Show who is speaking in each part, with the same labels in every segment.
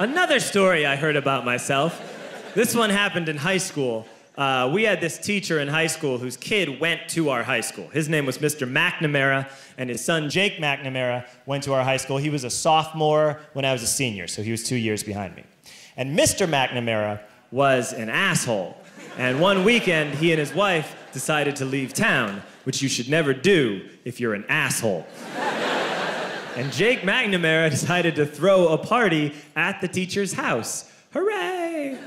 Speaker 1: Another story I heard about myself. This one happened in high school. We had this teacher in high school whose kid went to our high school. His name was Mr. McNamara, and his son, Jake McNamara, went to our high school. He was a sophomore when I was a senior, so he was 2 years behind me. And Mr. McNamara was an asshole. And one weekend, he and his wife decided to leave town, which you should never do if you're an asshole. And Jake McNamara decided to throw a party at the teacher's house. Hooray!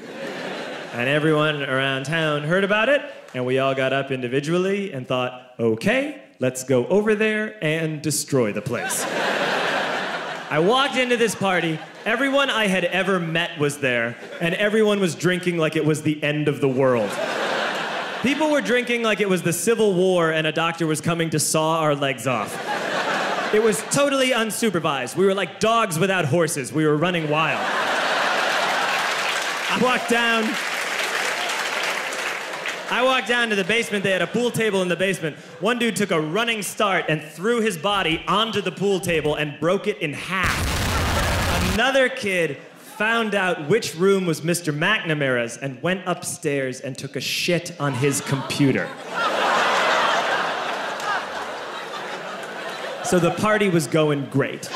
Speaker 1: And everyone around town heard about it, and we all got up individually and thought, okay, let's go over there and destroy the place. I walked into this party, everyone I had ever met was there, and everyone was drinking like it was the end of the world. People were drinking like it was the Civil War and a doctor was coming to saw our legs off. It was totally unsupervised. We were like dogs without horses. We were running wild. I walked down to the basement. They had a pool table in the basement. One dude took a running start and threw his body onto the pool table and broke it in half. Another kid found out which room was Mr. McNamara's and went upstairs and took a shit on his computer. So the party was going great.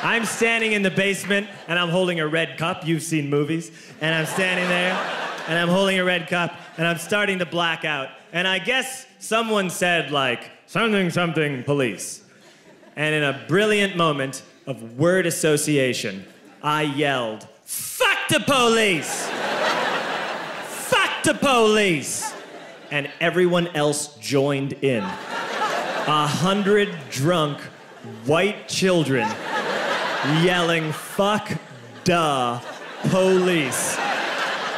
Speaker 1: I'm standing in the basement and I'm holding a red cup. You've seen movies. And I'm standing there and I'm holding a red cup and I'm starting to black out. And I guess someone said like, something, something, police. And in a brilliant moment of word association, I yelled, fuck the police! Fuck the police! And everyone else joined in. 100 drunk white children yelling, fuck the police.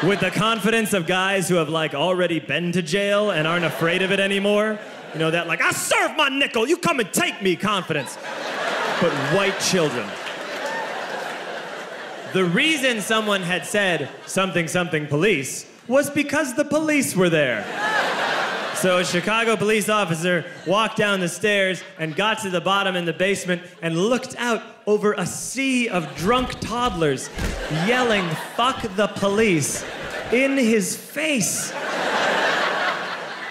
Speaker 1: With the confidence of guys who have like already been to jail and aren't afraid of it anymore. You know, that like, I serve my nickel, you come and take me confidence. But white children. The reason someone had said something, something police was because the police were there. So a Chicago police officer walked down the stairs and got to the bottom in the basement and looked out over a sea of drunk toddlers yelling, fuck the police, in his face.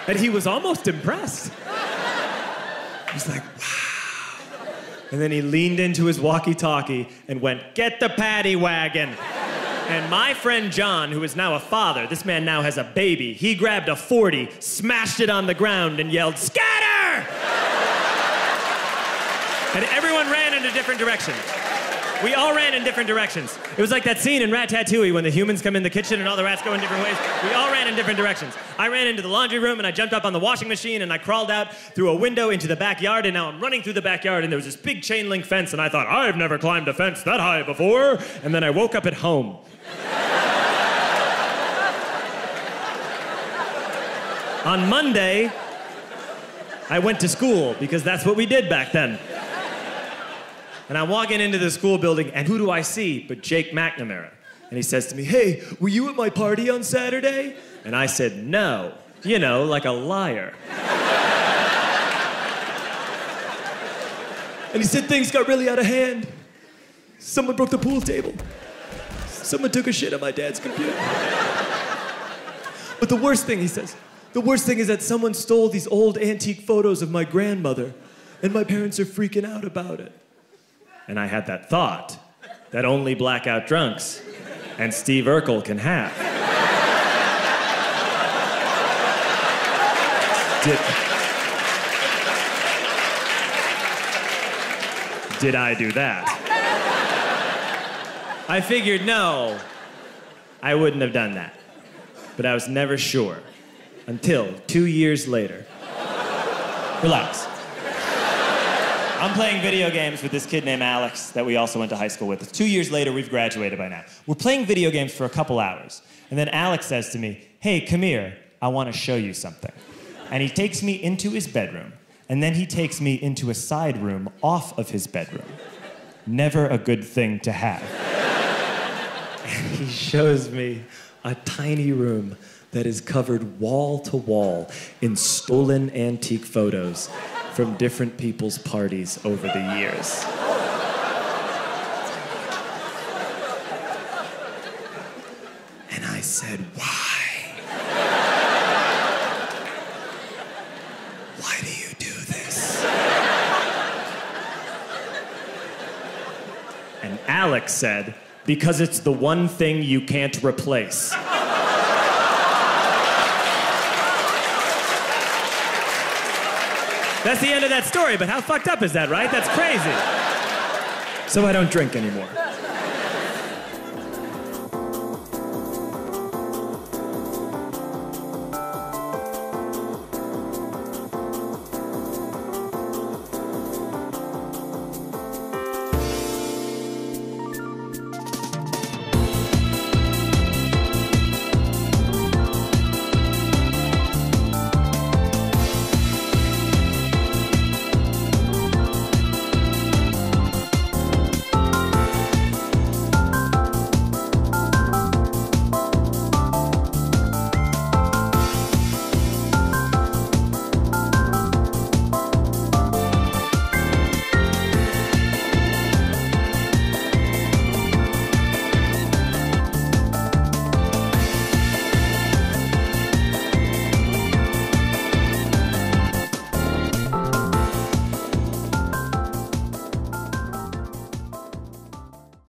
Speaker 1: And he was almost impressed. He was like, wow. And then he leaned into his walkie-talkie and went, get the paddy wagon. And my friend John, who is now a father, this man now has a baby, he grabbed a 40, smashed it on the ground, and yelled, scatter! And everyone ran in a different direction. We all ran in different directions. It was like that scene in Ratatouille when the humans come in the kitchen and all the rats go in different ways. We all ran in different directions. I ran into the laundry room and I jumped up on the washing machine and I crawled out through a window into the backyard, and now I'm running through the backyard and there was this big chain link fence and I thought, I've never climbed a fence that high before. And then I woke up at home. On Monday, I went to school because that's what we did back then. And I'm walking into the school building, and who do I see but Jake McNamara? And he says to me, hey, were you at my party on Saturday? And I said, no. You know, like a liar. And he said, things got really out of hand. Someone broke the pool table. Someone took a shit on my dad's computer. But the worst thing, he says, the worst thing is that someone stole these old antique photos of my grandmother, and my parents are freaking out about it. And I had that thought that only blackout drunks and Steve Urkel can have. Did I do that? I figured, no, I wouldn't have done that. But I was never sure until 2 years later. Relax. I'm playing video games with this kid named Alex that we also went to high school with. 2 years later, we've graduated by now. We're playing video games for a couple hours. And then Alex says to me, hey, come here, I want to show you something. And he takes me into his bedroom. And then he takes me into a side room off of his bedroom. Never a good thing to have. And he shows me a tiny room that is covered wall to wall in stolen antique photos from different people's parties over the years. said, why? Why do you do this? And Alex said, because it's the one thing you can't replace. That's the end of that story, but how fucked up is that, right? That's crazy. So I don't drink anymore.